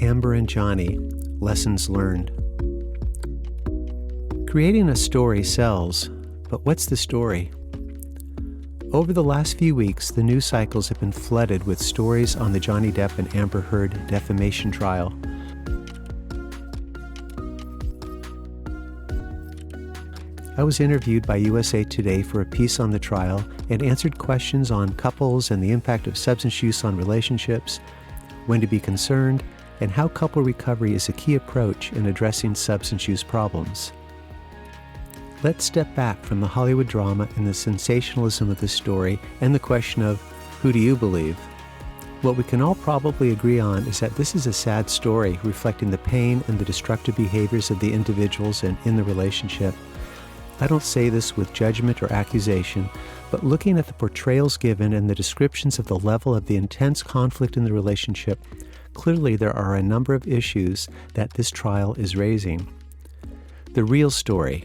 Amber and Johnny, Lessons Learned. Creating a story sells, but what's the story? Over the last few weeks, the news cycles have been flooded with stories on the Johnny Depp and Amber Heard defamation trial. I was interviewed by USA Today for a piece on the trial and answered questions on couples and the impact of substance use on relationships, when to be concerned, and how couple recovery is a key approach in addressing substance use problems. Let's step back from the Hollywood drama and the sensationalism of the story and the question of, who do you believe? What we can all probably agree on is that this is a sad story reflecting the pain and the destructive behaviors of the individuals and in the relationship. I don't say this with judgment or accusation, but looking at the portrayals given and the descriptions of the level of the intense conflict in the relationship, clearly there are a number of issues that this trial is raising. The real story,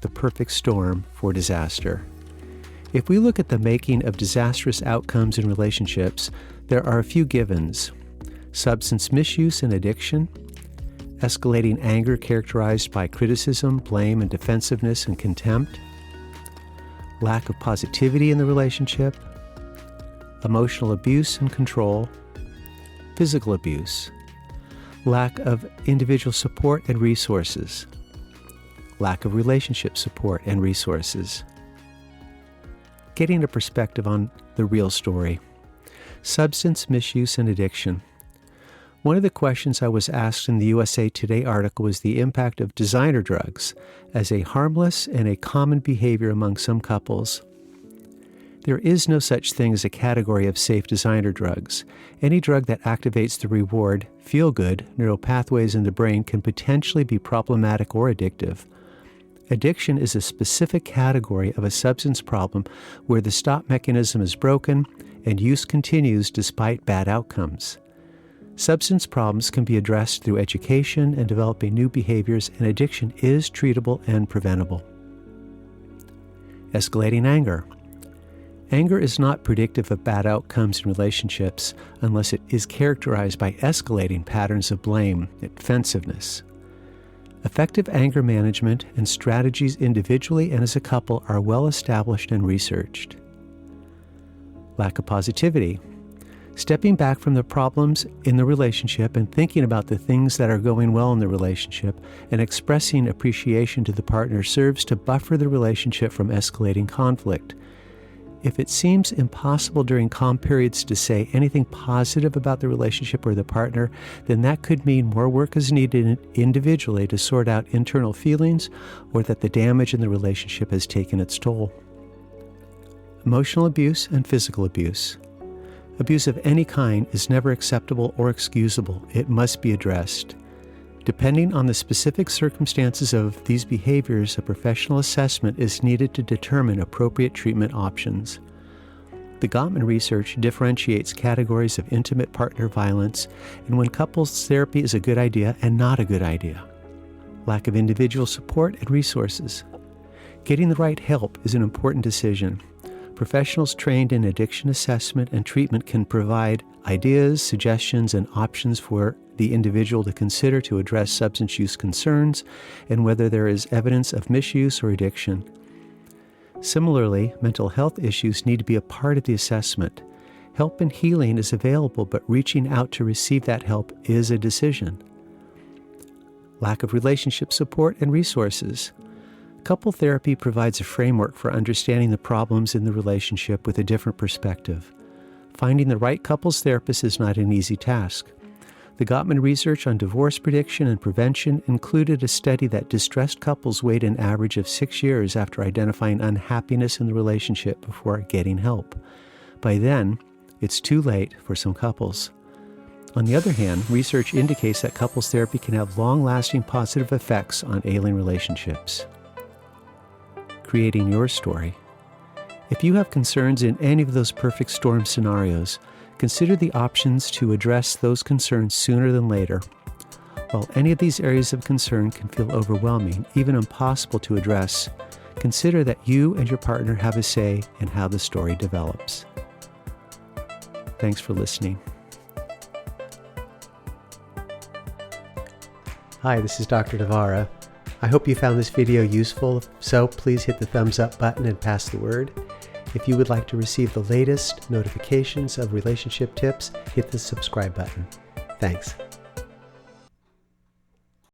the perfect storm for disaster. If we look at the making of disastrous outcomes in relationships, there are a few givens: substance misuse and addiction, escalating anger characterized by criticism, blame, and defensiveness and contempt, lack of positivity in the relationship, emotional abuse and control, physical abuse, lack of individual support and resources, lack of relationship support and resources. Getting a perspective on the real story. Substance misuse and addiction. One of the questions I was asked in the USA Today article was the impact of designer drugs as a harmless and a common behavior among some couples. There is no such thing as a category of safe designer drugs. Any drug that activates the reward, feel-good, neural pathways in the brain can potentially be problematic or addictive. Addiction is a specific category of a substance problem where the stop mechanism is broken and use continues despite bad outcomes. Substance problems can be addressed through education and developing new behaviors, and addiction is treatable and preventable. Escalating anger. Anger is not predictive of bad outcomes in relationships unless it is characterized by escalating patterns of blame and defensiveness. Effective anger management and strategies individually and as a couple are well established and researched. Lack of positivity. Stepping back from the problems in the relationship and thinking about the things that are going well in the relationship and expressing appreciation to the partner serves to buffer the relationship from escalating conflict. If it seems impossible during calm periods to say anything positive about the relationship or the partner, then that could mean more work is needed individually to sort out internal feelings or that the damage in the relationship has taken its toll. Emotional abuse and physical abuse. Abuse of any kind is never acceptable or excusable. It must be addressed. Depending on the specific circumstances of these behaviors, a professional assessment is needed to determine appropriate treatment options. The Gottman research differentiates categories of intimate partner violence and when couples therapy is a good idea and not a good idea. Lack of individual support and resources. Getting the right help is an important decision. Professionals trained in addiction assessment and treatment can provide ideas, suggestions, and options for the individual to consider to address substance use concerns and whether there is evidence of misuse or addiction. Similarly, mental health issues need to be a part of the assessment. Help and healing is available, but reaching out to receive that help is a decision. Lack of relationship support and resources. Couple therapy provides a framework for understanding the problems in the relationship with a different perspective. Finding the right couples therapist is not an easy task. The Gottman research on divorce prediction and prevention included a study that distressed couples wait an average of 6 years after identifying unhappiness in the relationship before getting help. By then, it's too late for some couples. On the other hand, research indicates that couples therapy can have long-lasting positive effects on ailing relationships. Creating your story. If you have concerns in any of those perfect storm scenarios, consider the options to address those concerns sooner than later. While any of these areas of concern can feel overwhelming, even impossible to address, consider that you and your partner have a say in how the story develops. Thanks for listening. Hi, this is Dr. Navarra. I hope you found this video useful. If so, please hit the thumbs up button and pass the word. If you would like to receive the latest notifications of relationship tips, hit the subscribe button. Thanks.